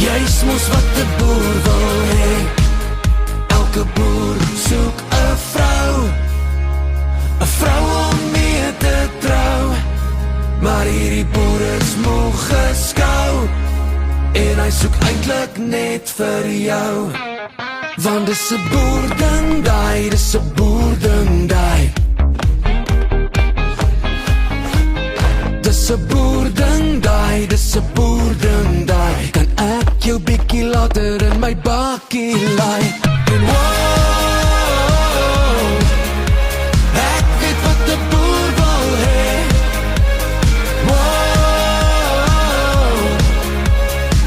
Jy's mos wat 'n boer wil hê. Elke boer soek 'n vrou om mee te trou. Maar hierdie boer is moeg geskou, en hy soek eintlik net vir jou. Want dis 'n boerding daai, dis 'n boerding daai. Dis 'n boerding daai, dis 'n boerding daai. Kan ek jou bietjie later in my bakkie laai? En wow, ek weet wat 'n boer wil hê. Wow,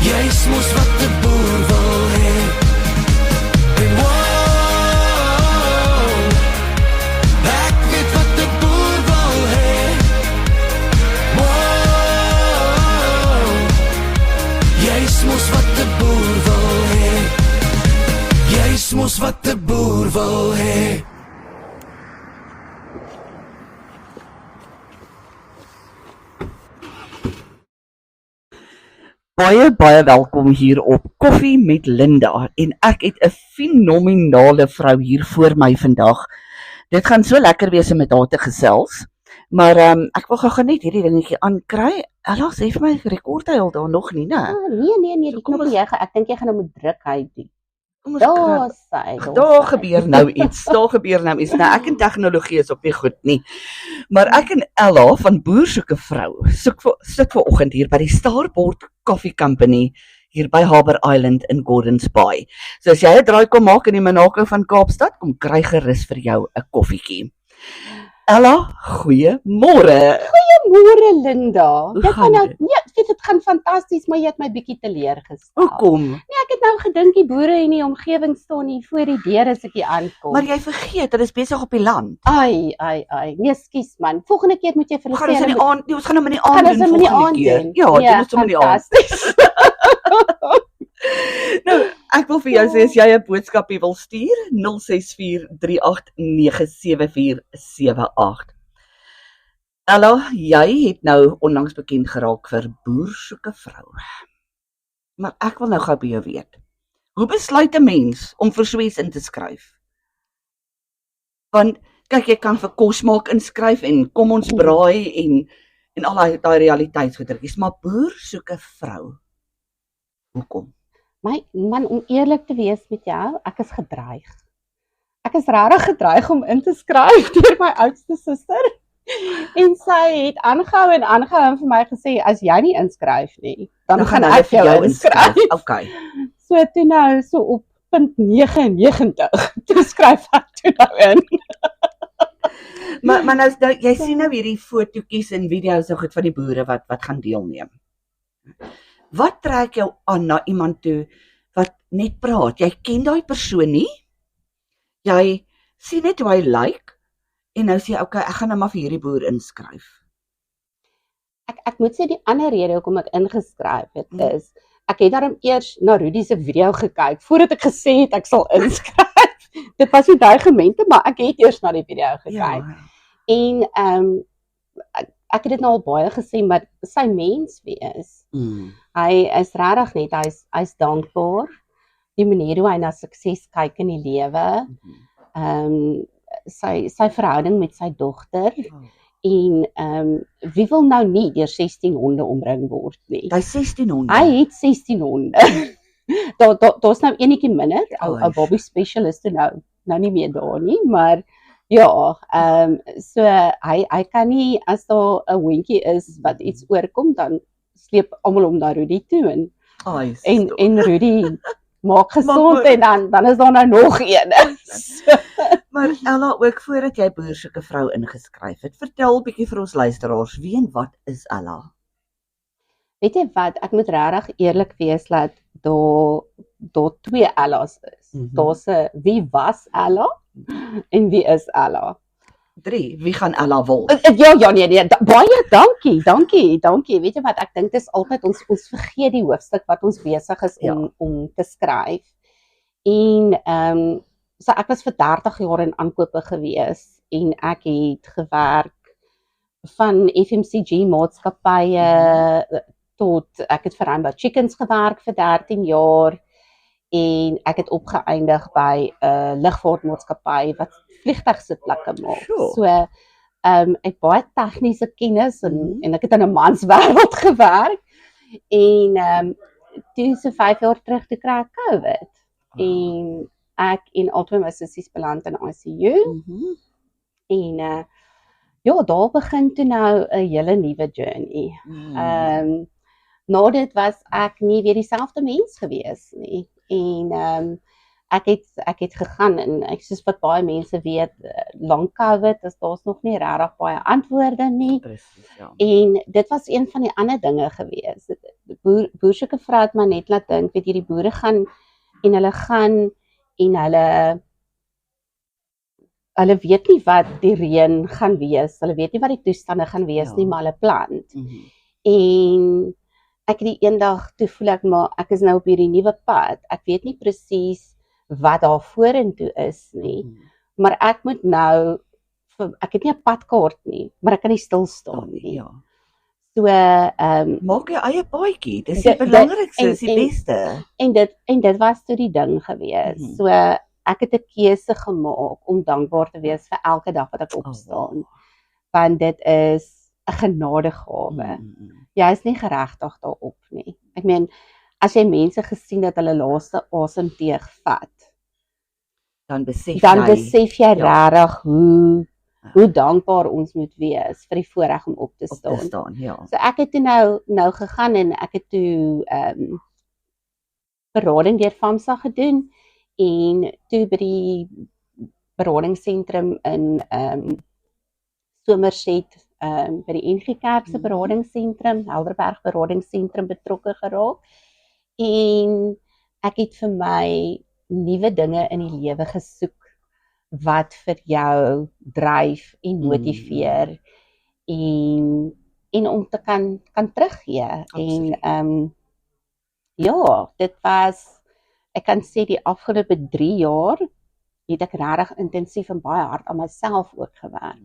jy's mos wat 'n boer wil hê. En wow, ek weet wat 'n boer wil hê. Wow, jy's mos wat 'n boer wil hê. Jy's mos wat 'n boer wil hê. Baie welkom hier op Koffie met Linda en ek het 'n fenominale vrou hier voor my vandag. Dit gaan so lekker wees om met haar te gesels, maar ek wil gou net hierdie dingetjie aankry. Ella, sê vir my, rekord hy al daar nog nie, né? Nee, die knoppie jy gaan, ek dink jy gaan hom moet druk hy doen. Daar gebeur nou iets, Nou, ek en tegnologie is op nie goed nie. Maar ek en Ella van Boer soek 'n vrou sit vir oggend hier by die Starboard Coffee Company hier by Harbour Island in Gordons Bay. So as jy 'n draai kom maak in die Monaco van Kaapstad, kom kry gerus vir jou 'n koffietjie. Ella, goeiemôre. Goeiemôre Linda. Hoe gaan dit? Dit gaan fantasties, maar jy het my bietjie teleurgestel. Hoekom? Nee, ek het nou gedink die boere in die omgewing staan hier voor die deur as ek hier aankom. Maar jy vergeet, dit is besig op die land. Ai. Nee, skus man. Volgende keer moet jy vir hulle Gaan ons in die aand, ons gaan hom in die Gaan aand ons doen hom in die volgende aand keer. doen? Ja, doen ons hom in die aand. fantasties. Nou, ek wil vir jou sê, as jy 'n boodskapie wil stuur, 0643897478. Ella, jy het nou onlangs bekend geraak vir Boer soek 'n vrou. Maar ek wil nou gou by jou weet, hoe besluit 'n mens om vir so iets in te skryf? Want, kyk, jy kan vir kos maak inskryf en kom ons braai en al daai realiteitsgoedertjies, maar Boer soek 'n vrou. Hoekom? My man, om eerlik te wees met jou, ek is gedreig. Ek is regtig gedreig om in te skryf deur my oudste suster. En sy het aangehou en vir my gesê, as jy nie inskryf nie, dan gaan ek jou inskryf. Okay. So toe nou, so op punt 99, toe skryf ek toe nou in. Maar nou, jy sien nou hierdie fotootjies en video's so goed van die boere wat gaan deelneem. Wat trek jou aan na iemand toe wat net praat? Jy ken daai persoon nie. Jy sien net hoe hy lyk en nou sê okay, ek gaan nou maar vir hierdie boer inskryf. Ek moet sê die ander rede hoekom ek ingeskryf het is, ek het daarom eers na Rudy se video gekyk voordat ek gesê het ek sal inskryf. Dit was nie dreigemente, maar ek het eers na die video gekyk. Ja. En ek het dit nou al baie gesê, maar sy mens wees. Hy is regtig net, hy's dankbaar. Die manier hoe hy na sukses kyk in die lewe. Sy verhouding met sy dogter. En wie wil nou nie deur 16 honde omring word nie? Hy 16 honde. Hy het 16 honde. Daar's nou enetjie minder. Ou Bobby Specialist nou nie meer daar nie, maar ja, so hy kan nie, as daar 'n hondjie is wat iets oorkom, dan sleep almal hom na Rudy toe en Rudy maak gesond en dan is daar nou nog een. Maar Ella, ook voordat jy Boer soek 'n vrou ingeskryf het, vertel 'n bietjie vir ons luisteraars, wie en wat is Ella? Weet jy wat, ek moet regtig eerlik wees dat daar twee Ellas is. Daar's 'n wie was Ella en wie is Ella? 3, wie gaan Ella word? Ja, nee, baie dankie. Weet jy wat, ek dink dis altyd ons vergeet die hoofstuk wat ons besig is om te skryf. En so ek was vir 30 jaar in aankope gewees en ek het gewerk van FMCG maatskappye tot ek het vir Rainbow Chickens gewerk vir 13 jaar en ek het opgeëindig by 'n lugvaartmaatskappy wat vliegtuigsitplekke maak. Sure. So ek het baie tegniese kennis en ek het in 'n manswêreld gewerk en toe so 5 jaar terug toe kry ek COVID en ek en albei my sissies beland in ICU en ja, daar begin toe nou 'n hele nuwe journey. Na dit was ek nie weer dieselfde mens gewees nie en ek het gegaan en ek soos wat baie mense weet, lank COVID is daar's nog nie regtig baie antwoorde nie. Presies, ja. En dit was een van die ander dinge gewees. Boersoeke vrou het my net laat dink, weet jy, die boere gaan en hulle gaan en hulle weet nie wat die reën gaan wees, hulle weet nie wat die toestande gaan wees nie, maar hulle plant. En ek het die eendag toe voel ek maar ek is nou op hierdie nuwe pad. Ek weet nie presies wat daar vorentoe is nie, maar ek moet nou ek het nie 'n padkaart nie, maar ek kan nie stil staan nie. Ja. So Maak jou eie paadjie, dis die belangrikste, dis die beste. En dit was toe die ding gewees. So ek het 'n keuse gemaak om dankbaar te wees vir elke dag wat ek opstaan. Want dit is 'n genadegawe. Jy is nie geregtig daarop nie. Ek meen, as jy mense gesien dat hulle laaste asemteug vat, dan besef jy regtig hoe dankbaar ons moet wees vir die voorreg om op te staan. Ja. So ek het toe nou gegaan en ek het toe berading deur FAMSA gedoen en toe by die beradingsentrum in Somerset by die NG Kerk se beradingsentrum, Helderberg beradingsentrum betrokke geraak en ek het vir my nuwe dinge in die lewe gesoek wat vir jou dryf en motiveer en om te kan teruggee. Absoluut. En ja, dit was, ek kan sê die afgelope 3 jaar het ek regtig intensief en baie hard aan myself ook gewerk.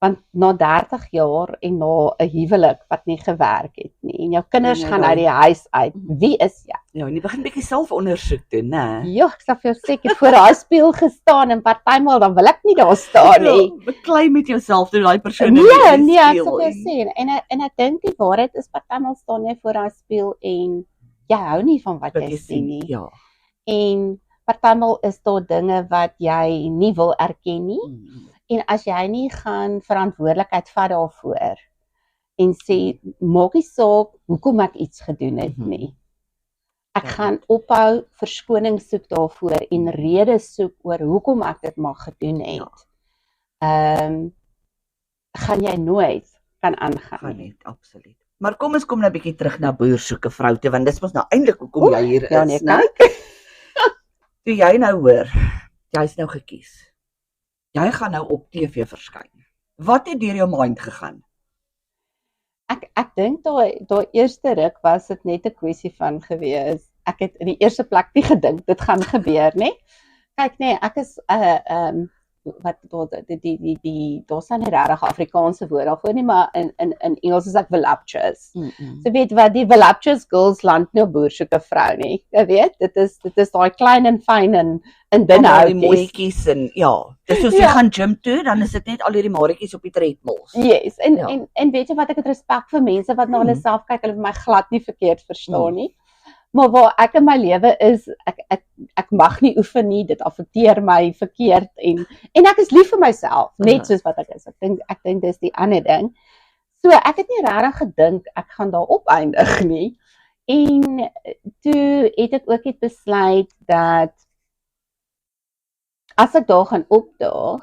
Want na 30 jaar en na 'n huwelik wat nie gewerk het nie en jou kinders gaan uit die huis uit, wie is jy? Ja, en jy begin 'n bietjie selfondersoek doen, né? Ja, ek sal vir jou sê, ek het voor daai spieël gestaan en partymal dan wil ek nie daar staan nie. Beklei met jouself toe daai persoon Nee, ek sal vir jou sê en ek dink die waarheid is partymal staan jy voor daai spieël en jy hou nie van wat jy sien nie. Ja. En partymal is daar dinge wat jy nie wil erken nie. En as jy nie gaan verantwoordelikheid vat daarvoor en sê, maak nie saak hoekom ek iets gedoen het nie. Ek gaan ophou verskoning soek daarvoor en redes soek oor hoekom ek dit mag gedoen het. Gaan jy nooit kan aangaan nie. Absoluut. Maar kom ons kom nou 'n bietjie terug na boersoeke vrou toe, want dis mos nou eintlik hoekom jy hier ja, is, né? Toe jy nou hoor, jy's nou gekies. Jy gaan nou op TV verskyn. Wat het deur jou mind gegaan? Ek dink daai eerste ruk was dit net 'n kwessie van gewees. Ek het in die eerste plek nie gedink dit gaan gebeur nie. Kyk nee, ek is wat daar staan nie regtig Afrikaanse woord daarvoor nie, maar in Engels is ek voluptuous. So weet wat die voluptuous girls land nou boersoeke vrou nie. Jy weet, dit is daai klein en fyn en binne die mooietjies en ja, dis soos jy gaan gym toe, dan is dit net al hierdie maretjies op die treadmills. Yes, en weet jy wat, ek het respek vir mense wat na hulle self kyk, hulle my glad nie verkeerd verstaan nie. Maar waar ek in my lewe is, ek mag nie oefen nie, dit affekteer my verkeerd en ek is lief vir myself, net soos wat ek is. Ek dink dis die ander ding. So ek het nie regtig gedink ek gaan daar opeindig nie. En toe het ek ook net besluit dat as ek daar gaan opdaag,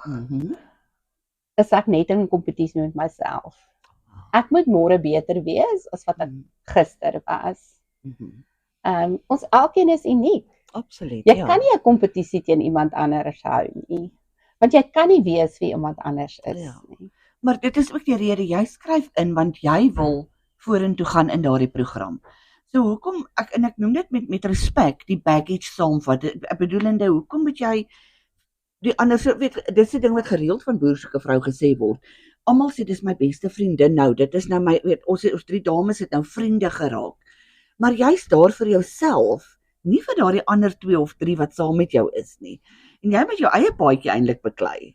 is ek net in kompetisie met myself. Ek moet môre beter wees as wat ek gister was. Ons elkeen is uniek. Absoluut. Jy kan nie 'n kompetisie teen iemand anders hou nie. Want jy kan nie weet wie iemand anders is nie. Maar dit is ook die rede jy skryf in want jy wil vorentoe gaan in daardie program. So hoekom ek noem dit met respek die baggage saamvat. Ek bedoelende hoekom moet jy die ander so weet dis 'n ding wat gereeld van boersoeke vrou gesê word. almal sê dis my beste vriendin nou. Dit is nou my ons 3 dames het nou vriende geraak. Maar jy's daar vir jouself, nie vir daardie ander 2 of 3 wat saam met jou is nie. En jy moet jou eie paadjie eintlik beklei.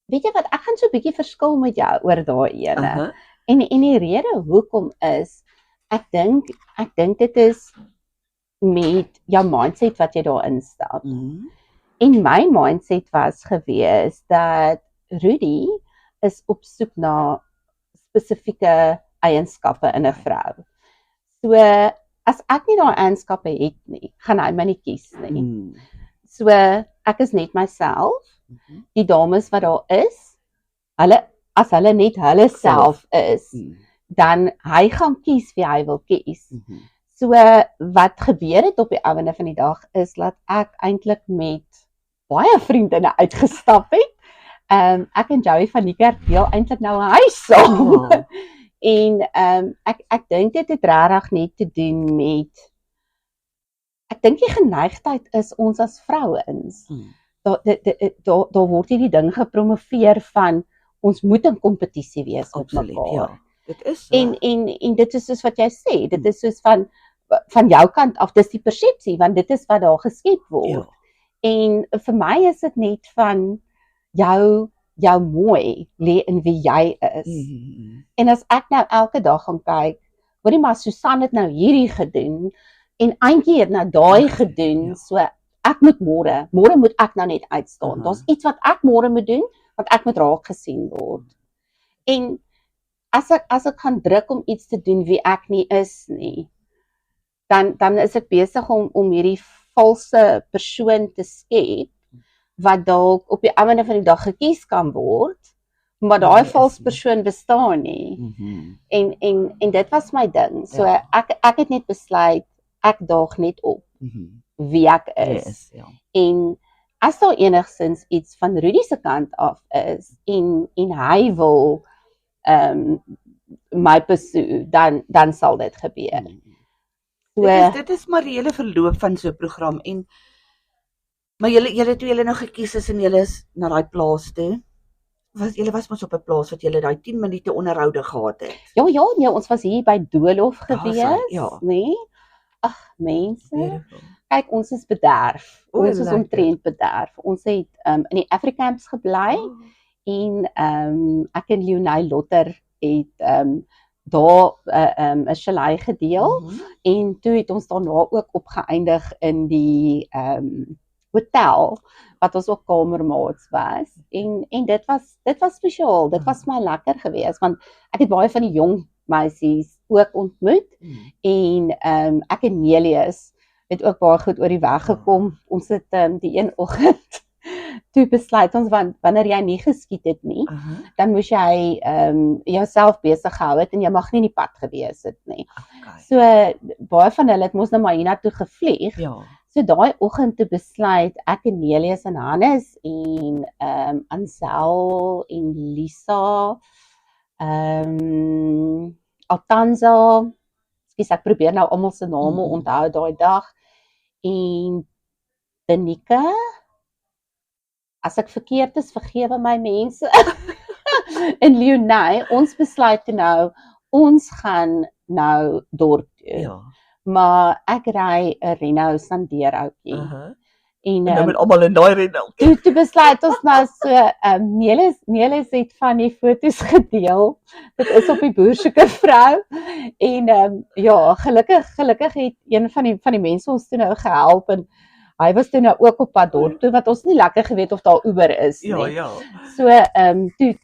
Weet jy wat, ek gaan so 'n bietjie verskil met jou oor daai ene. En die rede hoekom is, ek dink dit is met jou mindset wat jy daar instap. En my mindset was gewees dat Rudy is op soek na spesifieke eienskappe in 'n vrou. So as ek nie daai eienskappe het nie, gaan hy my nie kies nie. So ek is net myself. Die dames wat daar is, as hulle net hulle self is, dan hy gaan kies wie hy wil kies. So wat gebeur het op die einde van die dag is dat ek eintlik met baie vriendinne uitgestap het. Ek en Joey van Niekerk deel eintlik nou 'n huis saam. En ek dink dit het regtig net te doen met, ek dink die geneigtheid is ons as vrouens. Daar word hierdie ding gepromoveer van ons moet in kompetisie wees met mekaar. Ja, dit is En dit is soos wat jy sê, dit is soos van jou kant af, dis die persepsie, want dit is wat daar geskep word. Ja. En vir my is dit net van jou mooi lê in wie jy is. En as ek nou elke dag gaan kyk, hoorie maar Susan het nou hierdie gedoen en Antjie het nou daai gedoen, so ek moet môre moet ek nou net uitstaan. Daar's iets wat ek môre moet doen, want ek moet raak gesien word. En as ek gaan druk om iets te doen wie ek nie is nie, dan is ek besig om hierdie valse persoon te skep, wat dalk op die einde van die dag gekies kan word, maar daai valse persoon bestaan nie. En dit was my ding. So ek het net besluit, ek daag net op wie ek is. En as daar enigstens iets van Rudy se kant af is, en hy wil my pursue, dan sal dit gebeur. Dit is maar die hele verloop van so 'n program. Maar julle toe julle nou gekies is en julle is na daai plaas toe. Julle was mos op 'n plaas wat julle daai 10 minute onderhoude gehad het. Ja, nee, ons was hier by Doolhof gewees, nee. Ag, mense. Kyk, ons is bederf. Ons is omtrent bederf. Ons het in die Afrikamps gebly en ek en Leonie Lotter het daar 'n chalet gedeel en toe het ons daarna ook opgeëindig in die hotel wat ons ook kamermaats was en dit was spesiaal. Dit was my lekker geweest want ek het baie van die jong meisies ook ontmoet en ek en Nelius het ook baie goed oor die weg gekom. Ons het die een oggend toe besluit ons wanneer jy nie geskiet het nie, dan moes jy jouself besig gehou het en jy mag nie in die pad gewees het nie. So baie van hulle het mos nou maar hiernatoe gevlieg. So daai oggend te besluit ek en Nelius en Hannes en Ansel en Lisa Altanza, ek probeer nou almal se name onthou daai dag, en Danica, as ek verkeerd is, vergewe my mense, en Leonie, ons besluit toe nou, ons gaan nou dorp toe, maar ek ry 'n Renault Sandero-tjie, en nou met almal in daai Renault. Toe besluit ons nou so, Nelis het van die foto's gedeel, dit is op die boersoeke vrou, en ja, gelukkig het een van die mense ons toe nou gehelp, en hy was toe nou ook op pad dorp toe, wat ons nie lekker geweet of daar Uber is nie. So,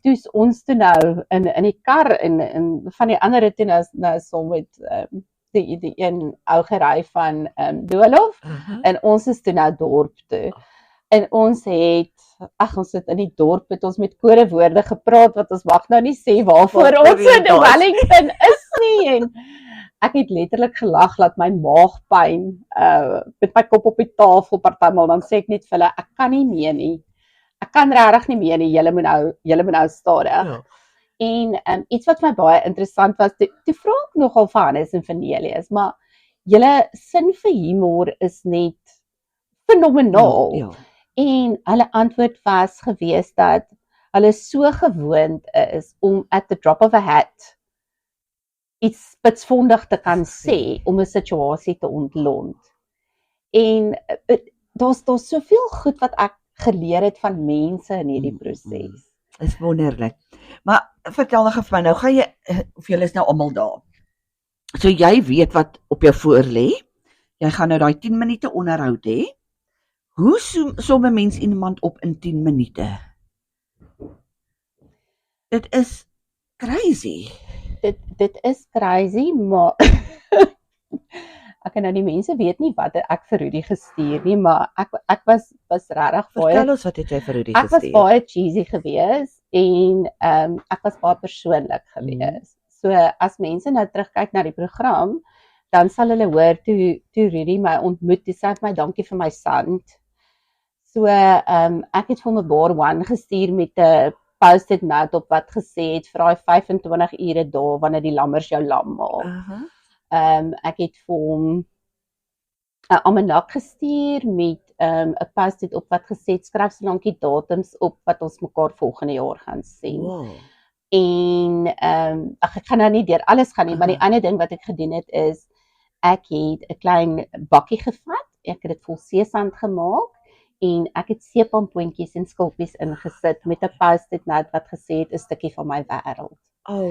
toe's ons toe nou in die kar, en van die ander toe nou som met die een ou gery van Doolhof, en ons is toe nou dorp toe. En ons het in die dorp het ons met kodewoorde gepraat, wat ons mag nou nie sê waarvoor ons in Wellington is nie, en ek het letterlik gelag, dat my maagpyn, met my kop op die tafel partymal, dan sê ek net vir hulle, ek kan nie meer nie, ek kan regtig nie meer nie, julle moet nou stadig. En iets wat my baie interessant was, toe vra ek nogal vir Hannes en vir Nelius, maar julle sin vir humor is net fenomenaal. En hulle antwoord was gewees dat hulle so gewoond is om at the drop of a hat iets spitsvondig te kan sê om 'n situasie te ontlont. En daar's soveel goed wat ek geleer het van mense in hierdie proses. Is wonderlik. Maar vertel nog vir my, nou gaan jy, of julle is nou almal daar. So jy weet wat op jou voor lê. Jy gaan nou daai 10 minute onderhoud hê. Hoe som 'n mens iemand op in 10 minute? Dit is crazy. Dit is crazy, maar ek en nou die mense weet nie wat ek vir Rudy gestuur nie, maar ek was regtig baie. Vertel ons wat het jy vir Rudy Ek was gestuur? baie cheesy gewees en ek was baie persoonlik gewees. So as mense nou terugkyk na die program, dan sal hulle hoor toe Rudy my ontmoet, toe sê hy vir my dankie vir my sand. So ek het vir my bar one gestuur met 'n post-it note op wat gesê het vir daai 25 ure daar wanneer die lammers jou lam maak. Ek het vir hom 'n almanak gestuur met 'n post-it op wat gesê het skryf so lank die datums op wat ons mekaar volgende jaar gaan sien. Wow. En ek gaan nou nie deur alles gaan nie, maar die ander ding wat ek gedoen het is ek het 'n klein bakkie gevat, ek het dit vol seesand gemaak en ek het seepampoentjies en skulpies ingesit met 'n post-it note wat gesê het 'n stukkie van my wêreld.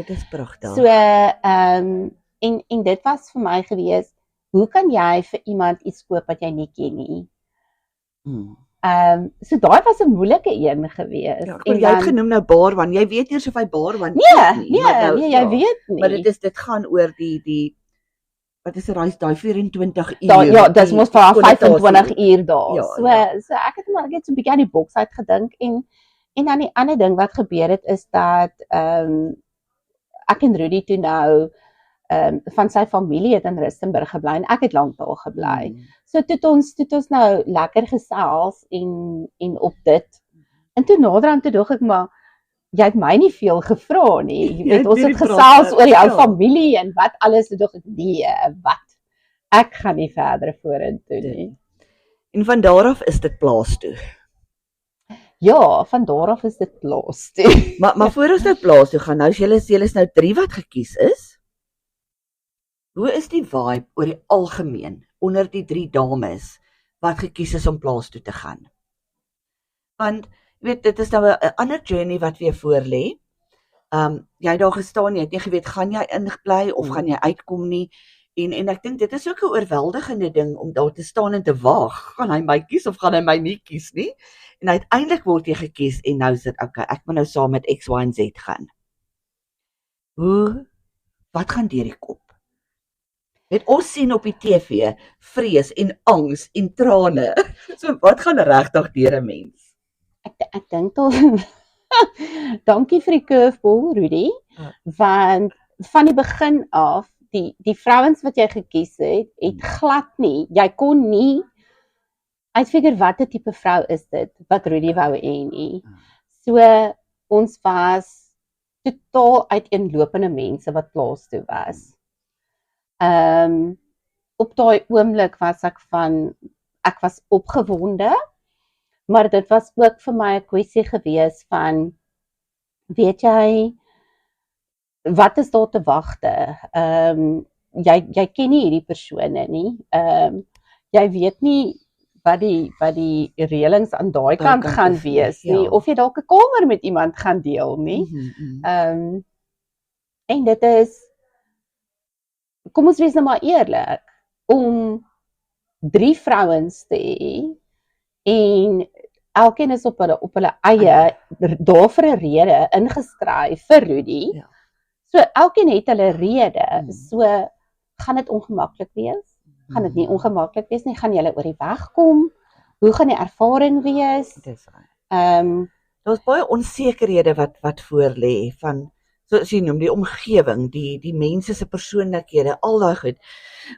Dis pragtig. So en dit was vir my gewees, hoe kan jy vir iemand iets koop wat jy nie ken nie? So daai was 'n moeilike een gewees. Ja, en jy het genoem nou bar one. Jy weet eers of hy bar one Nee, jy weet nie. Maar dit gaan oor die wat is daai 24 uur. Ja, dis mos vir 25 uur daar. Ja, So ek het maar net so 'n bietjie aan die boks uit gedink en dan die ander ding wat gebeur het is dat ek en Rudy toe nou van sy familie het in Rustenburg gebly en ek het lank daar gebly. So toe het ons nou lekker gesels en op dit. En toe naderhand toe dog ek maar jy het my nie veel gevra nie. Jy weet ons het gesels oor jou familie en wat alles, toe dog ek nee, wat? Ek gaan nie verder vorentoe nie. En van daar af is dit plaas toe. Ja, van daar af is dit plaas toe. Maar voor ons nou plaas toe gaan, nou is julle is nou 3 wat gekies is. Hoe is die vibe oor die algemeen onder die 3 dames wat gekies is om plaas toe te gaan? Want jy weet, dit is nou 'n ander journey wat weer voor lê. Jy het daar gestaan, jy het nie geweet gaan jy inbly of gaan jy uitkom nie. En ek dink dit is ook 'n oorweldigende ding om daar te staan en te wag. Gaan hy my kies of gaan hy my nie kies nie? En uiteindelik word jy gekies en nou sit okay, ek moet nou saam met X, Y en Z gaan. Wat gaan deur die kop? Weet ons sien op die TV vrees en angs en trane. So wat gaan regtig deur 'n mens? Ek dink tog dankie vir die curveball, Rudy, want van die begin af die vrouens wat jy gekies het glad nie, jy kon nie uitfigure watter tipe vrou is dit wat Rudy wou hê nie. So ons was totaal uiteenlopende mense wat plaas toe was. Op daai oomblik was ek was opgewonde, maar dit was ook vir my 'n kwessie gewees van weet jy wat is daar te wagte? Jy ken nie hierdie persone nie. Jy weet nie wat die reëlings aan daai kant gaan wees nie, of jy dalk 'n kamer met iemand gaan deel nie. En dit is, kom ons wees nou maar eerlik, om 3 vrouens te hê en elkeen is op hulle eie daar vir 'n rede ingeskryf vir Rudy. Ja. So elkeen het hulle rede. So gaan dit ongemaklik wees? Gaan dit nie ongemaklik wees nie? Gaan julle oor die weg kom? Hoe gaan die ervaring wees? Dis reg. Daar's baie onsekerhede wat voor lê van soos jy noem die omgewing, die mense se persoonlikhede, al daai goed.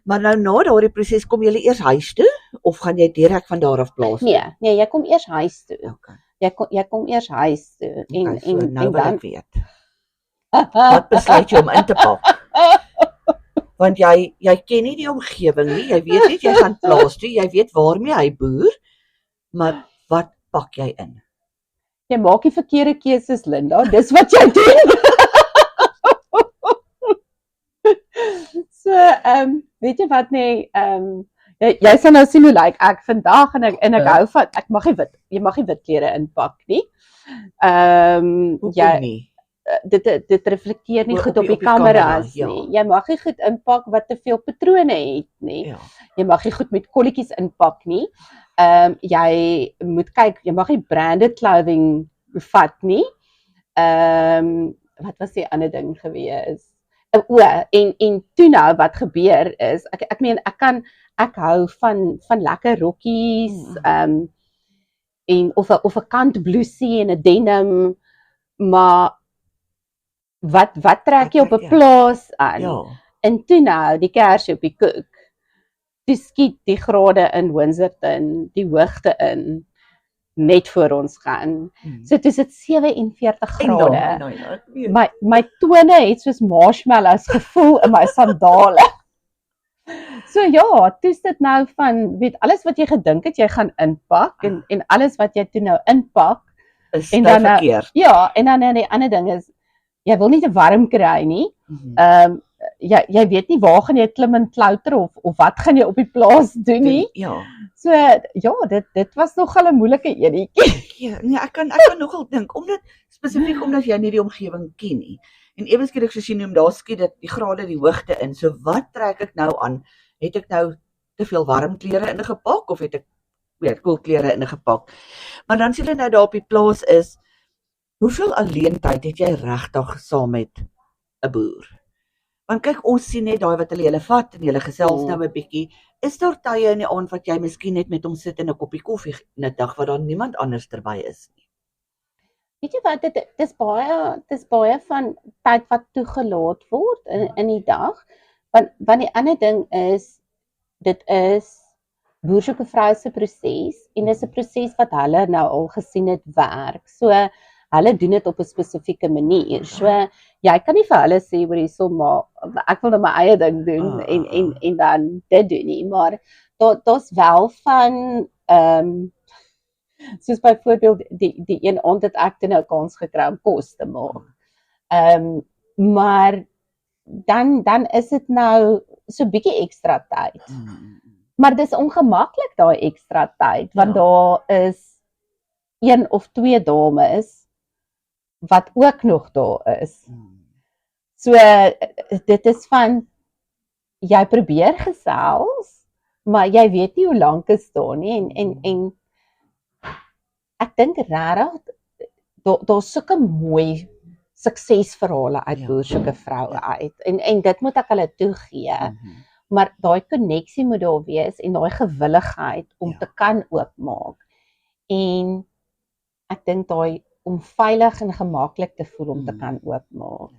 Maar nou na daardie proses kom jy eers huis toe of gaan jy direk van daar af plaas toe? Nee, jy kom eers huis toe. Okay. Jy kom eers huis toe en nou dan ek weet. Wat besluit jy om in te pak? Want jy ken nie die omgewing nie, jy weet net jy gaan plaas toe, jy weet waarmee hy boer, maar wat pak jy in? Jy maak die verkeerde keuses, Linda. Dis wat jy doen. So, weet jy wat nee, jy sal nou sien hoe lyk ek vandag en ek hou van jy mag nie wit klere inpak nie. Dit reflekteer nie goed op die kameras nie. Jy mag nie goed inpak wat te veel patrone het nie. Ja. Jy mag nie goed met kolletjies inpak nie. Jy moet kyk, jy mag nie branded clothing vat nie. Wat was die ander ding gewees? En toe nou wat gebeur is, ek meen ek hou van lekker rokkies, en of 'n kant blousie en 'n denim, maar wat trek jy op 'n plaas aan? Ja. En toe nou die kersie op die koek. Toe skiet die grade in Windsor die hoogte in net voor ons gaan. So dis dit 47 grade. My tone het soos marshmallows gevoel in my sandale. So ja, toe's dit nou van, weet alles wat jy gedink het jy gaan inpak en alles wat jy toe nou inpak is en dan verkeerd. Ja, en dan die ander ding is jy wil nie te warm kry nie. Jy weet nie waar gaan jy klim en klouter of wat gaan jy op die plaas doen nie. Ja. So ja, dit was nogal 'n moeilike enetjie. Ja, nee, ek kan nogal dink spesifiek omdat jy nie die omgewing ken nie. En ewe skielik soos jy noem, daar skiet dit die grade die hoogte in. So wat trek ek nou aan? Het ek nou te veel warm klere ingepak of het ek koel klere ingepak? Maar dan sien jy nou daar op die plaas is, hoeveel alleentyd het jy regtig saam met 'n boer? Want kyk, ons sien net daai wat hulle vat en hulle gesels nou 'n bietjie. Is daar tye in die aand wat jy miskien net met hom sit en 'n koppie koffie nuttig wat daar niemand anders terby is nie? Weet jy wat, dis baie van tyd wat toegelaat word in die dag. Want die ander ding is, dit is boer soek 'n vrou se proses en dis 'n proses wat hulle nou al gesien het werk. So hulle doen dit op 'n spesifieke manier. So jy kan nie vir hulle sê oor hierso maar ek wil nou my eie ding doen en dan dit doen nie, maar daar's wel van soos byvoorbeeld die een aand het ek toe nou kans gekry om kos te maak. Maar dan is dit nou so 'n bietjie ekstra tyd. Maar dis ongemaklik daai ekstra tyd want daar is 1 of 2 dames wat ook nog daar is. So dit is van jy probeer gesels, maar jy weet nie hoe lank is daar nie en ek dink regtig daar's sulke mooi suksesverhale uit boer soek 'n vrou uit en dit moet ek hulle toegee. Maar daai koneksie moet daar wees en daai gewilligheid om te kan oopmaak. En ek dink daai om veilig en gemaklik te voel om te kan oopmaak.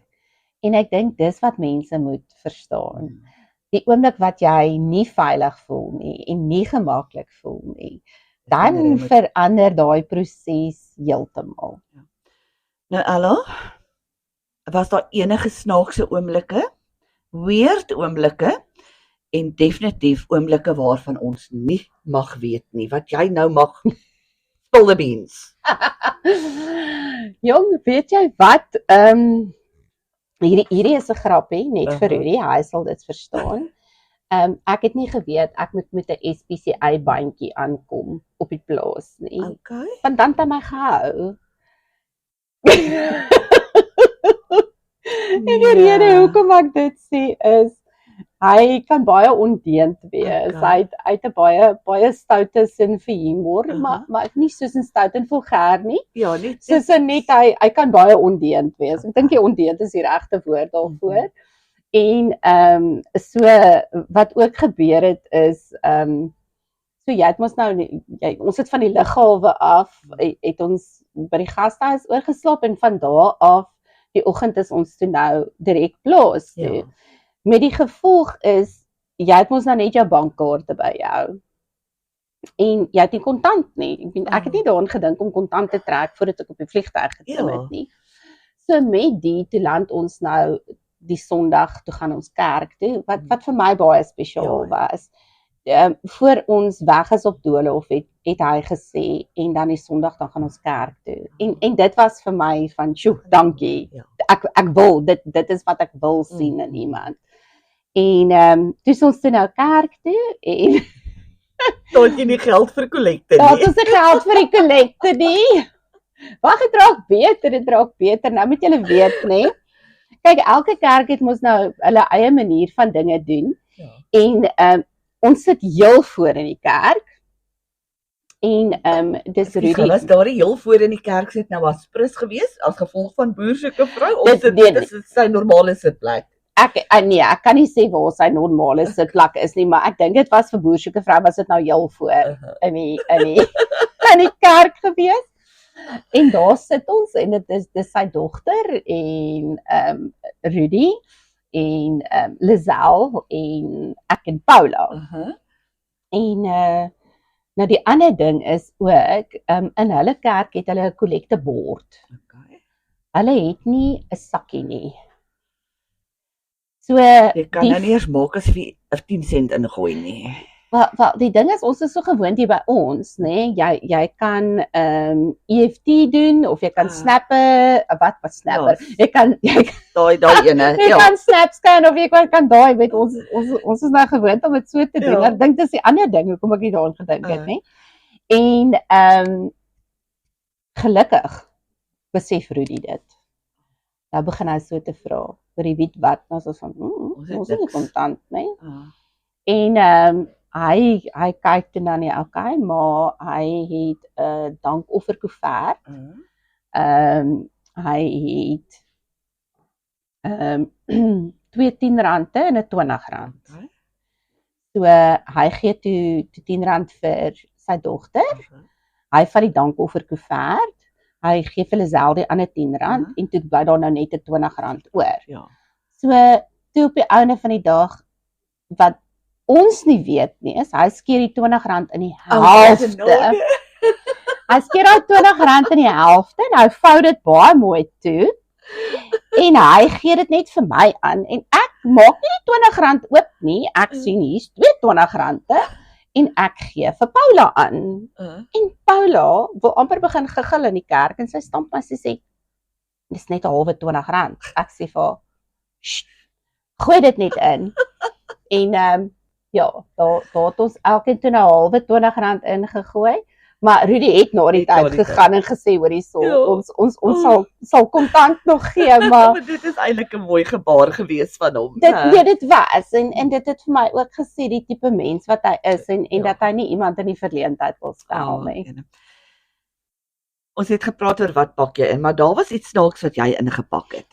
En ek dink dis wat mense moet verstaan. Die oomblik wat jy nie veilig voel nie en nie gemaklik voel nie, dan verander daai proses heeltemal. Nou Ella, was daar enige snaakse oomblikke, weird oomblikke en definitief oomblikke waarvan ons nie mag weet nie, wat jy nou mag spill the beans. Jong, weet jy wat? Hierdie is 'n grappie net vir Rudy, hy sal dit verstaan. Ek het nie geweet ek moet met 'n SPCA bandjie aankom op die plaas nie. Okay. Want dan het my gehou. En die rede hoekom ek dit sê is hy kan baie ondeend wees. Hy het 'n baie stoute sin vir humor, maar nie soos 'n stout en vulgêr nie. Ja, net soos net hy kan baie ondeend wees. Ek dink die ondeend is die regte woord daarvoor. En so wat ook gebeur het is so jy het mos nou ons het van die lughawe af het ons by die gastehuis oorgeslaap en van daar af die oggend is ons toe nou direk plaas toe. Ja. Met die gevolg is jy het mos nou net jou bankkaarte by jou. En jy het nie kontant nie. Ek het nie daaraan gedink om kontant te trek voordat ek op die vliegtuig geklim het nie. So met toe land ons nou die Sondag toe gaan ons kerk toe wat vir my baie spesiaal was. voor ons weg is op doolhof het hy gesê en dan die Sondag dan gaan ons kerk toe. En dit was vir my van, "Sjoe, dankie. Ja. Ek wil dit is wat ek wil sien in iemand." En toe is ons toe nou kerk toe en Tot jy nie geld vir kollekte daar het ons nie geld vir die kollekte nie. Wag, dit raak beter. Nou moet julle weet, nê. Kyk, elke kerk het mos nou hulle eie manier van dinge doen. Ja. En ons sit heel voor in die kerk. En dis Rudy. Was daar heel voor in die kerk sit nou as prins gewees as gevolg van boer soeke vrou of Dit- dit is sy normale sitplek? Ek kan nie sê waar sy normale sitplek is nie, maar ek dink dit was vir boer soeke vrou was dit nou heel voor in die in die kerk gewees. En daar sit ons en dit is sy dogter en Rudy en Lizelle en ek en Paula. En nou die ander ding is ook in hulle kerk het hulle 'n kollektebord. Okay. Hulle het nie 'n sakkie nie. So Jy kan nou nie eers maak as jy 10 sent ingooi nie. wel die ding is ons is so gewoond hier by ons, nê? Jy kan EFT doen of jy kan snappe, wat snapper. Jy kan Daai ene. jy kan snapscan of jy kan daai weet ons is nou gewoond om dit so te doen. Ja. Ek dink dis die ander ding hoekom ek nie daaraan gedink het nie. En gelukkig besef Rudy dit. Nou begin hy so te vra oor die weet wat, nou is ons van ons is nie kontant, nê? En hy kyk toe dan nie, okay, maar hy het 'n dankofferkoevert. Hy het 2 R10 en 'n R20. So hy gee toe R10 vir sy dogter. Hy vat die dankofferkoevert. Hy gee vir Lizelle die ander R10 en toe bly daar nou net 'n R20 oor. Ja. So toe op die einde van die dag wat ons nie weet nie is hy skeer die R20 in die helfte. Hy skeer daai R20 in die helfte en hy vou dit baie mooi toe. En hy gee dit net vir my aan en ek maak nie die R20 oop nie. Ek sien hier's 2 R20 en ek gee vir Paula aan. En Paula wil amper begin giggel in die kerk en sy stamp my sê dis net 'n halwe R20. Ek sê vir haar, "Sst, gooi dit net in." En ja, daar het ons elkeen toe 'n halwe R20 ingegooi. Maar Rudy het na die tyd gegaan en gesê hoor hierso, ons sal kontant nog gee, maar dit is eintlik 'n mooi gebaar gewees van hom. Dit was en dit het vir my ook gesê die tipe mens wat hy is en dat hy nie iemand in die verleentheid wil stel nie. Ons het gepraat oor wat pak jy in, maar daar was iets snaaks wat jy ingepak het.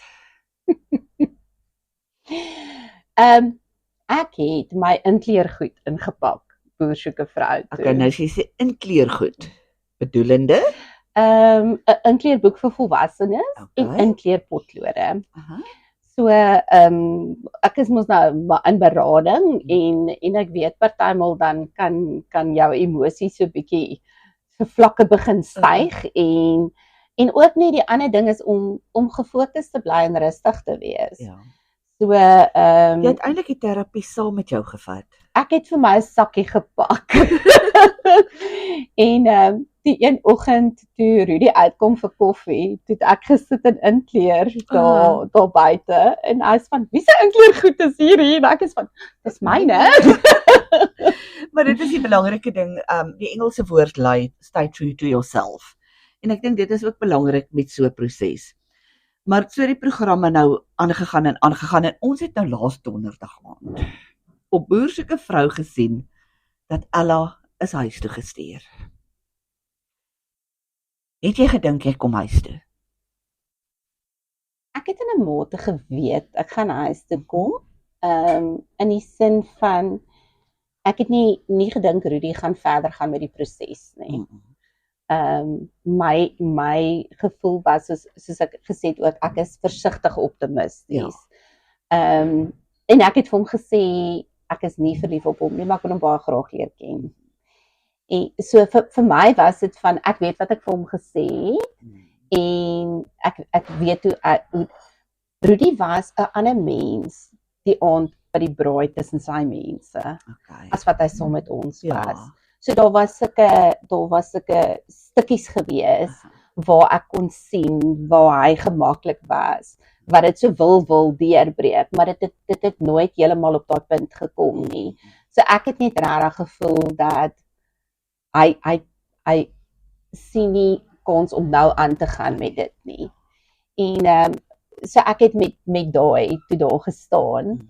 Ek het my inkleergoed ingepak, boer soeke vrou toe. Okay, nou as jy sê inkleergoed, bedoelende? 'n inkleerboek vir volwassenes en inkleerpotlode. So ek is mos nou in berading en ek weet partymal dan kan jou emosies so bietjie se vlakke begin styg en ook nie die ander ding is om gefokus te bly en rustig te wees. Ja. So Jy het eintlik die terapie saam met jou gevat. Ek het vir my 'n sakkie gepak. En die een oggend toe Rudy uitkom vir koffie, toe het ek gesit en inkleer daar buite en hy is van wie se inkleergoed is hier en ek is van dis myne. Maar dit is die belangrike ding, die Engelse woord lui stay true to yourself. En ek dink dit is ook belangrik met so 'n proses. Maar so die programme nou aangegaan en ons het nou laas donderdag aand op boer soeke vrou gesien dat Ella is huis toe gestuur. Het jy gedink jy kom huis toe? Ek het in 'n mate geweet ek gaan huis toe kom. In die sin van ek het nie gedink Rudy gaan verder gaan met die proses nie. My gevoel was soos ek gesê het ook ek is versigtig optimisties. En ek het vir hom gesê ek is nie verlief op hom nie, maar ek wil hom baie graag leer ken. En so vir my was dit van ek weet wat ek vir hom gesê het en ek weet hoe Rudy was 'n ander mens die aand by die braai tussen sy mense, Okay. as wat hy saam met ons Ja. was. So daar was sulke stukkies gewees, waar ek kon sien, waar hy gemaklik was, wat dit so wil deurbreek, maar dit het nooit heeltemal op daai punt gekom nie. So ek het net regtig gevoel dat hy sien nie kans om nou aan te gaan met dit nie. En so ek het met daai toe daar gestaan.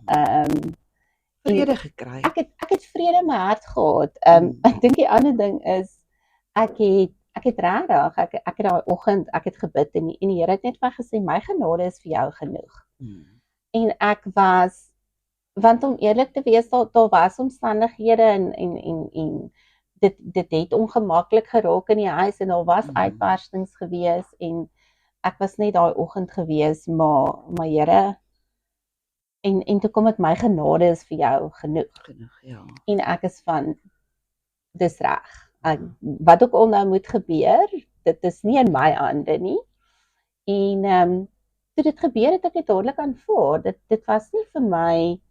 Vrede gekry. Ek het vrede in my hart gehad. Ek dink die ander ding is ek het regtig ek het daai oggend ek het gebid en die Here het net vir my gesê my genade is vir jou genoeg. En ek was, want om eerlik te wees, daar was omstandighede en dit het ongemaklik geraak in die huis en daar was uitbarstings gewees en ek was net daai oggend gewees, maar Here, en toe kom dit my genade is vir jou genoeg. Ja. En ek is van, dis reg. Wat ook al nou moet gebeur, dit is nie in my hande nie. En toe dit gebeur het ek dit dadelik aanvaar. Dit was nie vir my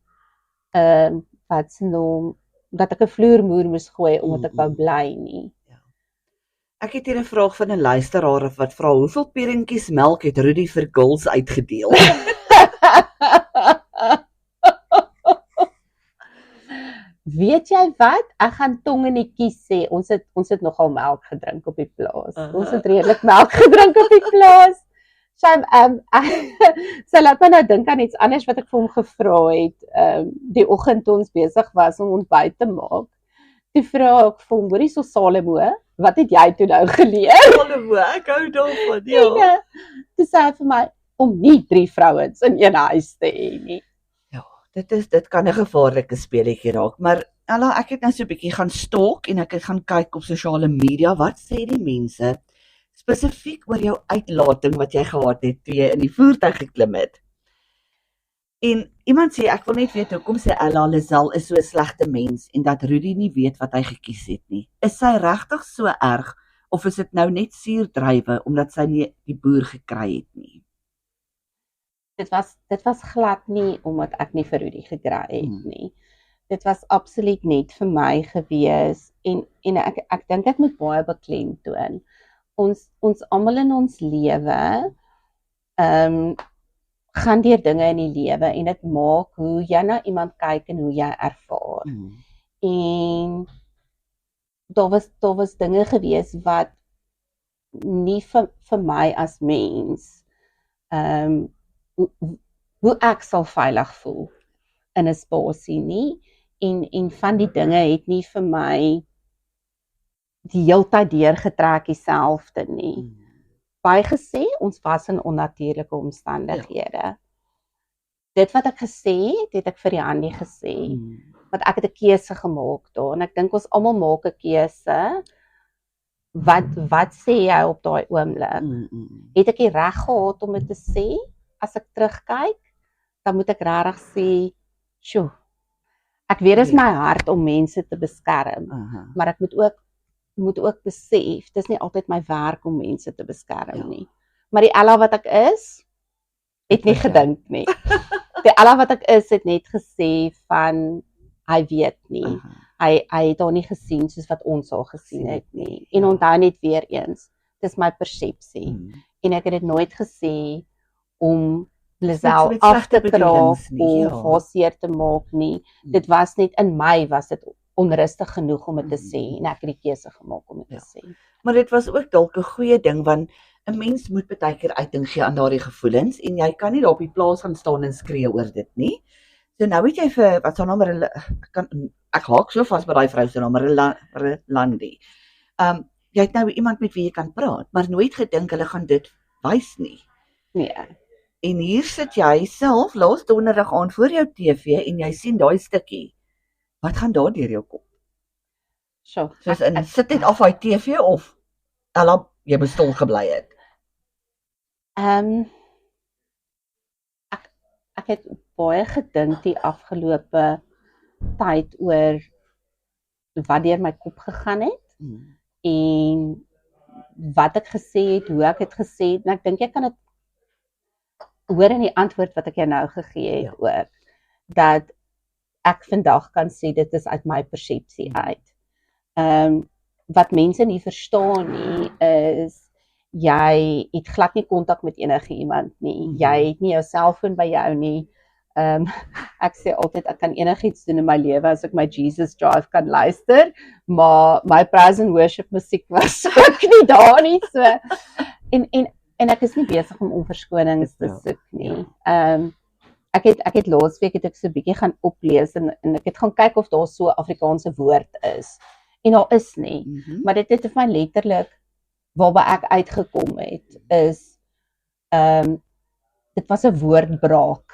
wat se naam dat ek 'n vloermuur moes gooi omdat ek wou bly nie. Ek het hier 'n vraag van 'n luisteraar wat vra hoeveel pierentjies melk het Rudy vir girls uitgedeel? Weet jy wat? Ek gaan tong in die kies sê. Ons het nogal melk gedrink op die plaas. Ons het redelik melk gedrink op die plaas. Sy laat my nou dink aan iets anders wat ek vir hom gevra het. Die oggend toe ons besig was om ontbyt te maak. Toe vra ek vir hom, hoorie so Salomo, wat het jy toe nou geleer? Salomo, ek hou daarvan, ja. Toe sê hy vir my, om nie 3 vrouens in een huis te hê nie. Dit kan 'n gevaarlike speletjie raak, maar Ella, ek het nou so 'n bietjie gaan stalk en ek het gaan kyk op sosiale media, wat sê die mense spesifiek oor jou uitlating wat jy gehad het toe jy in die voertuig geklim het. En iemand sê, ek wil net weet hoekom sê Ella Lazel is so 'n slegte mens en dat Rudy nie weet wat hy gekies het nie. Is sy regtig so erg of is dit nou net suurdrywe omdat sy nie die boer gekry het nie? Dit was glad nie omdat ek nie vir Rudy gekry het nie. Dit was absoluut net vir my gewees en ek dink ek moet baie beklemtoon. Ons almal in ons lewe gaan deur dinge in die lewe en dit maak hoe jy na iemand kyk en hoe jy ervaar. En daar was dinge gewees wat nie vir my as mens hoe ek sal veilig voel in 'n spasie nie en van die dinge het nie vir my die heeltyd deurgetrek dieselfde nie. Baie gesê, ons was in onnatuurlike omstandighede. Dit wat ek gesê het ek vir Janie gesê, want ek het 'n keuse gemaak daar en ek dink ons almal maak 'n keuse. Wat sê jy op daai oomblik? Het ek die reg gehad om dit te sê? As ek terugkyk, dan moet ek regtig sê, "Sjoe, ek weet dit is my hart om mense te beskerm, maar ek moet ook besef, dis nie altyd my werk om mense te beskerm nie. Maar die Ella wat ek is, het nie gedink nie. Die Ella wat ek is, het net gesê van, hy weet nie. Hy het haar nie gesien soos wat ons haar gesien het nie. En onthou net weer eens, dis my persepsie. En ek het dit nooit gesê om Lazel af te kraak of haar seer te maak nie. Dit was net in my, was dit onrustig genoeg om dit te sê en ek het die keuse gemaak om dit te sê. Maar dit was ook dalk 'n goeie ding want 'n mens moet baie keer uiting gee aan daardie gevoelens en jy kan nie daar op die plaas gaan staan en skree oor dit nie. So nou weet jy vir wat sy naam ek haak so vas by daai vrou se naam Relandi. Jy het nou iemand met wie jy kan praat, maar nooit gedink hulle gaan dit wys nie. Nee. En hier sit jy self laas donderdag aan voor jou TV en jy sien daai stukkie. Wat gaan daar deur jou kop? So, sit dit af hy TV of Ella, jy moes stil gebly het? Ek het baie gedink die afgelope tyd oor wat deur my kop gegaan het en wat ek gesê het, hoe ek het gesê het, en ek dink jy kan dit hoor in die antwoord wat ek jou nou gegee het ook, dat ek vandag kan sê dit is uit my persepsie uit. Wat mense nie verstaan nie is jy het glad nie kontak met enige iemand nie. Jy het nie jou selfoon by jou nie. Ek sê altyd ek kan enigiets doen in my lewe as ek my Jesus Drive kan luister, maar my praise and worship musiek was ook nie daar nie. So en ek is nie besig om verskonings te soek nie. Ek het laasweek het ek so 'n bietjie gaan oplees en ek het gaan kyk of daar so 'n Afrikaanse woord is. En daar is nie, maar dit het vir my letterlik waarby ek uitgekom het is dit was 'n woordbraak.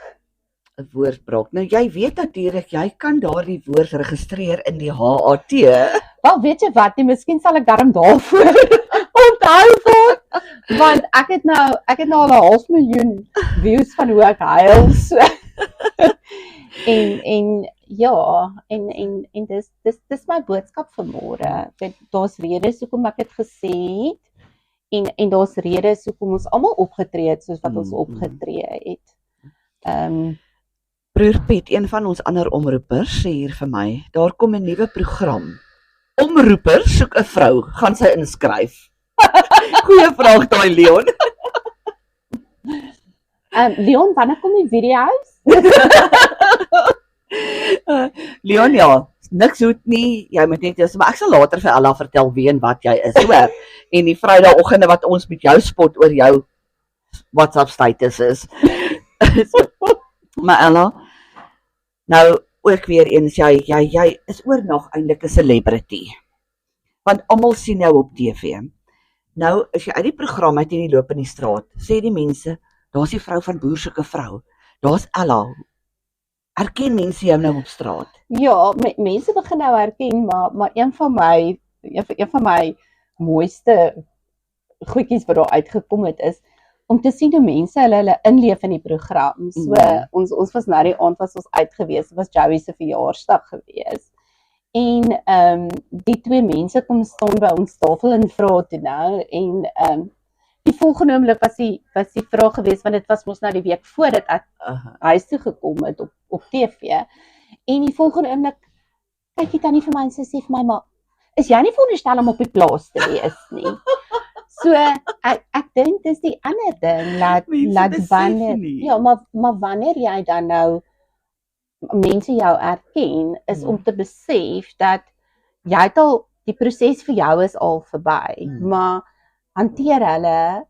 'n Woordbraak. Nou jy weet natuurlik jy kan daardie woord registreer in die HAT. Wel, weet jy wat, miskien sal ek darm daarvoor onthou word, want ek het nou al 500.000 views van hoe ek huil, so. en dis my boodskap vir môre. Daar's redes hoekom ek dit gesê het en daar's redes hoekom ons almal opgetree het soos wat ons opgetree het. Broer Piet, een van ons ander omroepers sê hier vir my, daar kom 'n nuwe program. Omroepers soek 'n vrou, gaan sy inskryf. Goeie vraag daai Leon. Leon, wanneer kom die video's? Leon, ja, niks hoed nie, jy moet net maar ek sal later vir Ella vertel wie en wat jy is, hoor. En die Vrydagoggende wat ons met jou spot oor jou WhatsApp status is. Maar Ella, nou ook weer eens, jy is oornag eintlik 'n celebrity. Want almal sien jou op TV. Nou, as jy uit die program uit en jy loop in die straat, sê die mense, daar's die vrou van Boer soek 'n vrou. Daar's Ella. Herken mense jou nou op straat? Ja, mense begin nou herken, maar een van my mooiste goedjies wat daar uitgekom het is om te sien hoe mense hulle inleef in die program. So ons was nou die aand was ons uit gewees, was Joey se verjaarsdag gewees. En die twee mense kom staan by ons tafel en vra toe nou en die volgende oomblik was die vraag gewees, want dit was mos nou die week voordat ek huis toe gekom het op TV. En die volgende oomblik kyk die tannie vir my en sy sê vir my, maar is jy nie veronderstel om op die plaas te wees nie? So ek dink dis die ander ding laat wanneer ja, maar wanneer jy dan nou mense jou erken is om te besef dat jy het al die proses vir jou is al verby, maar hanteer hulle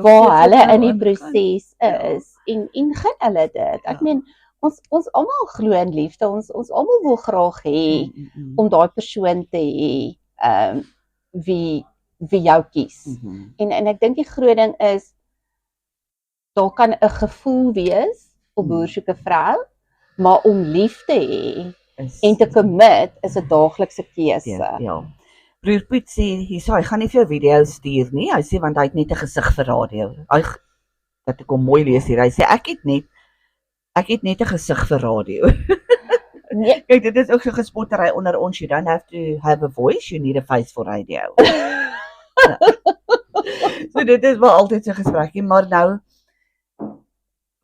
waar hulle in die proses is en gun hulle dit. Ek meen ons almal glo in liefde, ons almal wil graag hê om daai persoon te hê wie jou kies. En ek dink die groot ding is daar kan 'n gevoel wees op Boer soek 'n vrou, maar om lief te hê en te commit is 'n daaglikse keuse. Ja. Broer Piet sê, hy gaan nie vir jou video stuur nie. Hy sê want hy het net 'n gesig vir radio. Dat ek hom mooi lees hier. Hy sê ek het net 'n gesig vir radio. Nee. Kyk, dit is ook so gespottery onder ons. You don't have to have a voice, you need a face for radio. So dit is wel altyd so gesprekkie, maar nou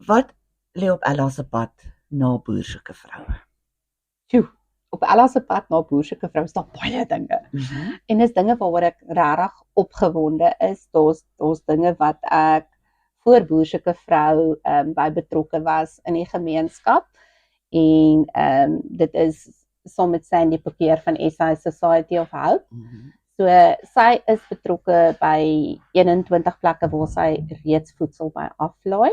wat lê op Ella se pad na Boer soek 'n vrou? Op Ella se pad na Boer soek 'n vrou is daar baie dinge. En dis dinge waaroor ek regtig opgewonde is. Daar's dinge wat ek voor Boer soek 'n vrou by betrokke was in die gemeenskap. En dit is saam met Sandy Pekeer van SA Society of Hope. So sy is betrokke by 21 plekke waar sy reeds voedsel by aflaai.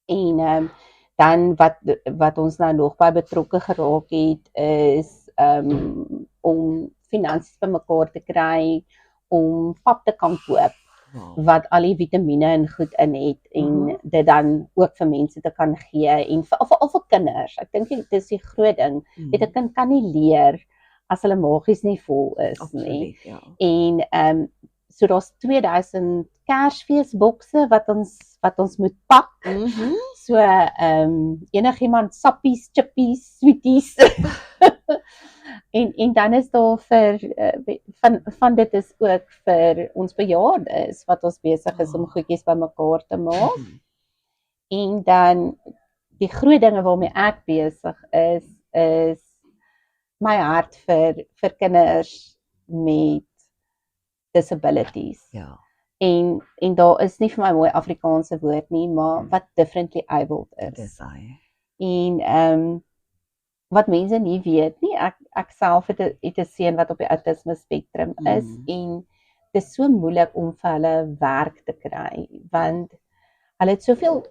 En dan wat ons nou nog by betrokke geraak het is om finansies bymekaar te kry om pap te kan koop wat al die vitamiene en goed in het en dit dan ook vir mense te kan gee en vir kinders. Ek dink dit is die groot ding. Weet 'n kind kan nie leer as hulle magies nie vol is nie. Ja. En so daar's 2000 Kersfeesbokse wat ons moet pak. So enigiemand sappies, chippies, sweeties. en dan is daar vir van dit is ook vir ons bejaardes wat ons besig is om goedjies bymekaar te maak. En dan die groot dinge waarmee ek besig is my hart vir kinders met disabilities. Ja. En daar is nie vir my mooi Afrikaanse woord nie, maar wat differently abled Dit is. is hy. En wat mense nie weet nie, ek self het 'n seun wat op die autisme spektrum is en dit is so moeilik om vir hulle werk te kry want hulle het soveel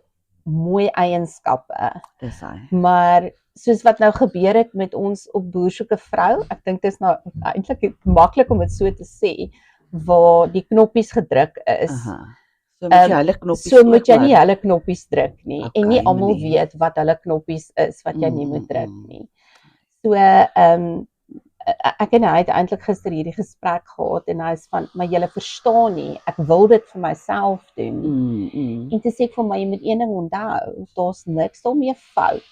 mooi eienskappe. Dis hy. Maar soos wat nou gebeur het met ons op Boer soek 'n vrou, ek dink dit is nou eintlik maklik om dit so te sê, waar die knoppies gedruk is. Aha. So moet jy hulle knoppies So moet jy ook nie maar- hulle knoppies druk nie en nie Okay, almal meneer. weet wat hulle knoppies is wat jy nie moet druk Mm. nie. So ek en hy het eintlik gister hierdie gesprek gehad en hy is van, maar julle verstaan nie, ek wil dit vir myself doen. En te sê vir my, jy moet een ding onthou, daar's niks daarmee fout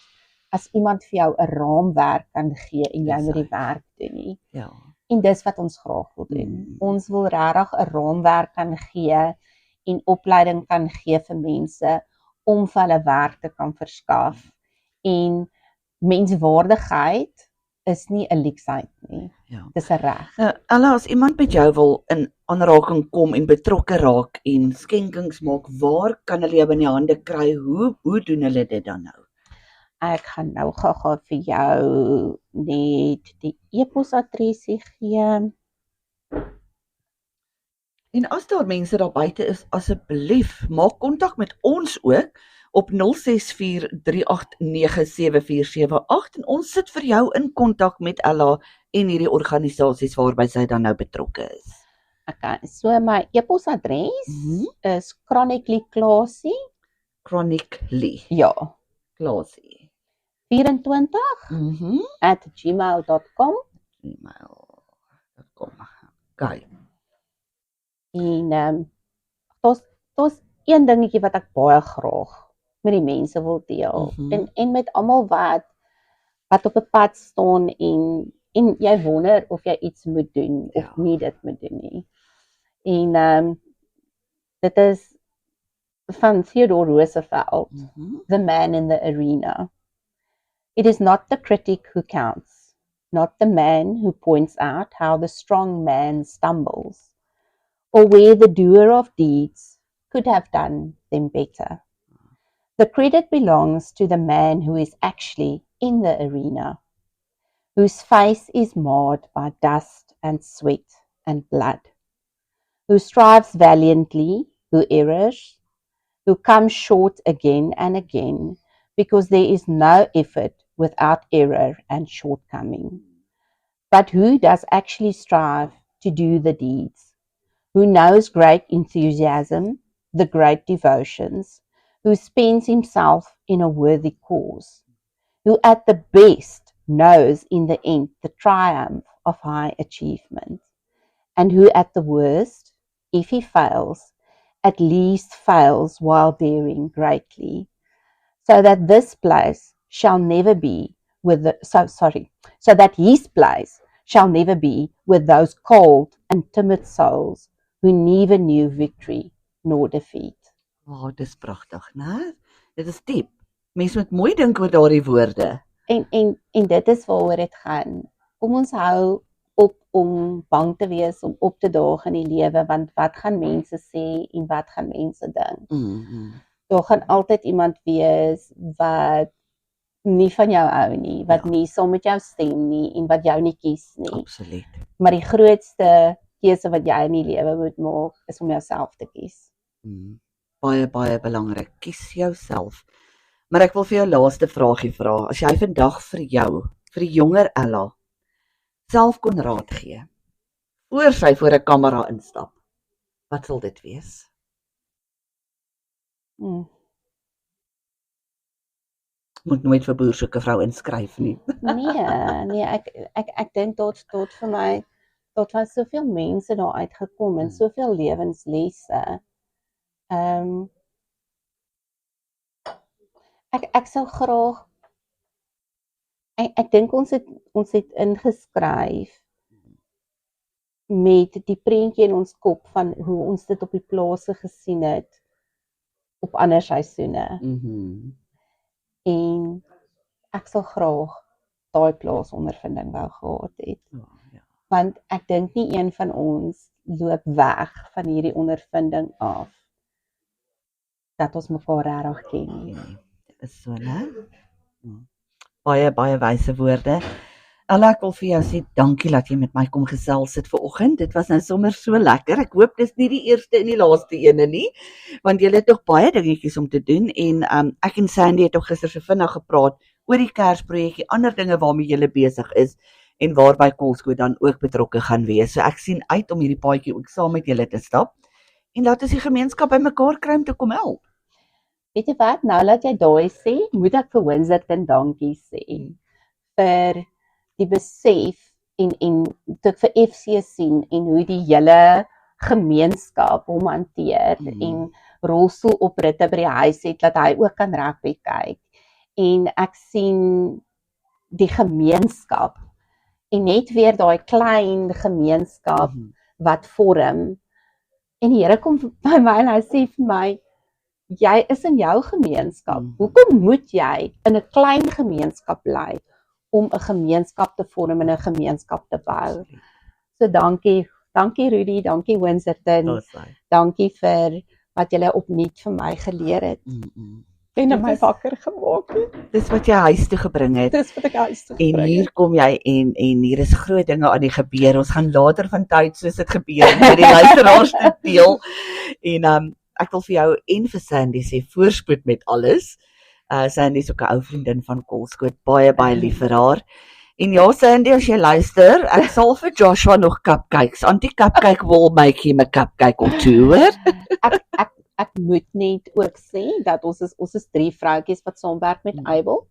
as iemand vir jou 'n raamwerk kan gee en jy Dis moet die hy. werk doen nie. Ja. En dis wat ons graag wil doen. Ons wil regtig 'n raamwerk kan gee en opleiding kan gee vir mense om vir hulle werk te kan verskaf. En menswaardigheid is nie 'n leksheid nie. Ja. Dis 'n reg. Nou, Ella, as iemand met jou wil in aanraking kom en betrokke raak en skenkings maak, waar kan hulle jou in die hande kry? Hoe doen hulle dit dan nou? Ek gaan nou gou-gou vir jou net die e-posadresie gee. En as daar mense daar buite is, asseblief maak kontak met ons ook op 0643897478 en ons sit vir jou in kontak met Ella en hierdie organisasies waarby sy dan nou betrokke is. Okay, so my e-posadres is chronicallyclasie, Chronically ja, Klasie. 24 @gmail.com. Email.com. Okay. En daar's een dingetjie wat ek baie graag met die mense wil deel. En met almal wat op 'n pad staan en jy wonder of jy iets moet doen of nie dit moet doen nie. En dit is van Theodore Roosevelt, The Man in the Arena. It is not the critic who counts, not the man who points out how the strong man stumbles, or where the doer of deeds could have done them better. The credit belongs to the man who is actually in the arena, whose face is marred by dust and sweat and blood, who strives valiantly, who errs, who comes short again and again, because there is no effort without error and shortcoming. But who does actually strive to do the deeds, who knows great enthusiasm, the great devotions, who spends himself in a worthy cause, who at the best knows in the end the triumph of high achievement, and who at the worst, if he fails, at least fails while daring greatly, so that this place shall never be with so that his place shall never be with those cold and timid souls who never knew victory nor defeat. Oh, dis pragtig, né? Dit is diep. Mense moet mooi dink oor daardie woorde. En dit is waaroor dit gaan. Kom ons hou op om bang te wees om op te daag in die lewe, want wat gaan mense sê en wat gaan mense dink? Daar gaan altyd iemand wees wat nie van jou hou nie, wat nie saam met jou stem nie en wat jou nie kies nie. Absoluut. Maar die grootste keuse wat jy in die lewe moet maak, is om jouself te kies. Baie, baie belangrik. Kies jouself. Maar ek wil vir jou laaste vraagie vra. As jy vandag vir die jonger Ella, self kon raad gee, voor sy voor 'n kamera instap, wat sal dit wees? Moet nooit vir Boer soek 'n vrou inskryf nie. Nee, ek dink tot vir my, tot was soveel mense daar uitgekom en soveel lewenslesse. Ek sou graag, ek dink ons het ingeskryf met die prentjie in ons kop van hoe ons dit op die plase gesien het op ander seisoene. en ek sal graag daai plaasondervinding wou gehad het. Ja. Want ek dink nie een van ons loop weg van hierdie ondervinding af dat ons mekaar regtig ken nie. Dit is so, né? Baie wyse woorde. Ella, ek wil vir jou sê dankie dat jy met my kom gesels het vanoggend. Dit was nou sommer so lekker. Ek hoop dis nie die eerste en die laaste ene nie, want julle het nog baie dingetjies om te doen en ek en Sandy het ook gister so vinnig gepraat oor die Kersprojekkie, ander dinge waarmee julle besig is en waarby Kolskoot dan ook betrokke gaan wees. So ek sien uit om hierdie paadjie ook saam met julle te stap en laat ons die gemeenskap bymekaar kry om te kom help. Weet jy wat, nou dat jy daai sê, moet ek vir Winserton dankie sê vir die besef en dit vir FC sien en hoe die hele gemeenskap hom hanteer en rolstoelopritte by die huis het dat hy ook kan rugby kyk. En ek sien die gemeenskap en net weer daai klein gemeenskap wat vorm. En die Here kom by my en hy sê vir my, jy is in jou gemeenskap. Hoekom moet jy in 'n klein gemeenskap bly om 'n gemeenskap te vorm en 'n gemeenskap te bou? So dankie Rudy, dankie Winserton, dankie vir wat julle opnuut vir my geleer het. En my wakker gemaak het. Dis wat jy huis toe gebring het. Dis wat ek huis toe gebring het. En hier kom jy en hier is groot dinge aan die gebeur. Ons gaan later van tyd soos dit gebeur met die luisteraars te deel. En ek wil vir jou en vir Sandy sê voorspoed met alles. Sandy is ook 'n ou vriendin van Kolskoot, baie lief vir haar. En ja, Sandy, as jy luister, ek sal vir Joshua nog cupcakes. Auntie Cupcake will make him a cupcake or two, hoor. Ek moet net ook sê dat ons is 3 vroutjies wat saamwerk met Abel.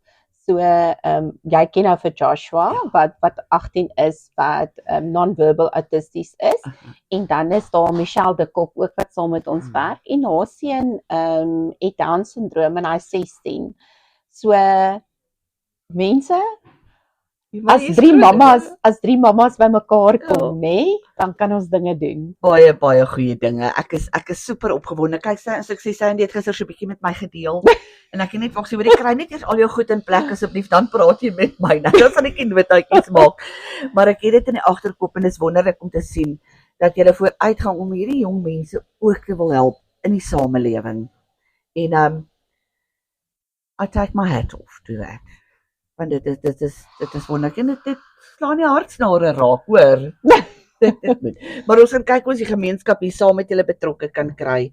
So jy ken nou vir Joshua wat 18 is, wat non-verbal autisties is. En dan is daar Michelle de Kok ook wat saam met ons werk en haar seun het Down syndroom en hy is 16. So mense, as drie mammas bymekaar kom, nê, dan kan ons dinge doen. Baie goeie dinge. Ek is super opgewonde. Kyk, as ek sê Sandy het gister so 'n bietjie met my gedeel en ek het net wag, jy kry net eers al jou goed in plek asseblief, dan praat jy met my. Nou sal ek die notaatjies maak. Maar ek het dit in die agterkop en dit is wonderlik om te sien dat jy vooruitgang om hierdie jong mense ook te wil help in die samelewing. En I take my hat off to that. Want dit is wonderlik en dit slaan die hartsnare raak, hoor. dit moet. Maar ons gaan kyk hoe ons die gemeenskap hier saam met julle betrokke kan kry.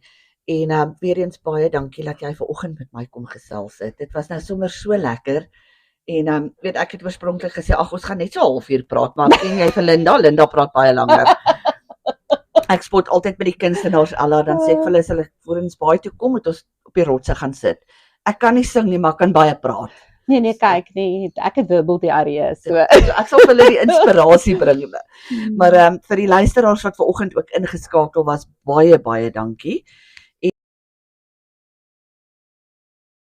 En weer eens baie dankie dat jy vanoggend met my kom gesels het. Dit was nou sommer so lekker. En weet ek het oorspronklik gesê ag ons gaan net so 'n halfuur praat, maar ken jy vir Linda praat baie langer. Ek spot altyd met die kunstenaars Ella, dan sê ek vir hulle as hulle voor ons baie toe kom, moet ons op die rotse gaan sit. Ek kan nie sing nie, maar kan baie praat. Nee, kyk, nee, ek het verbal diarree, so ek sal vir hulle die inspirasie bring. Maar vir die luisteraars wat vanoggend ook ingeskakel was, baie dankie.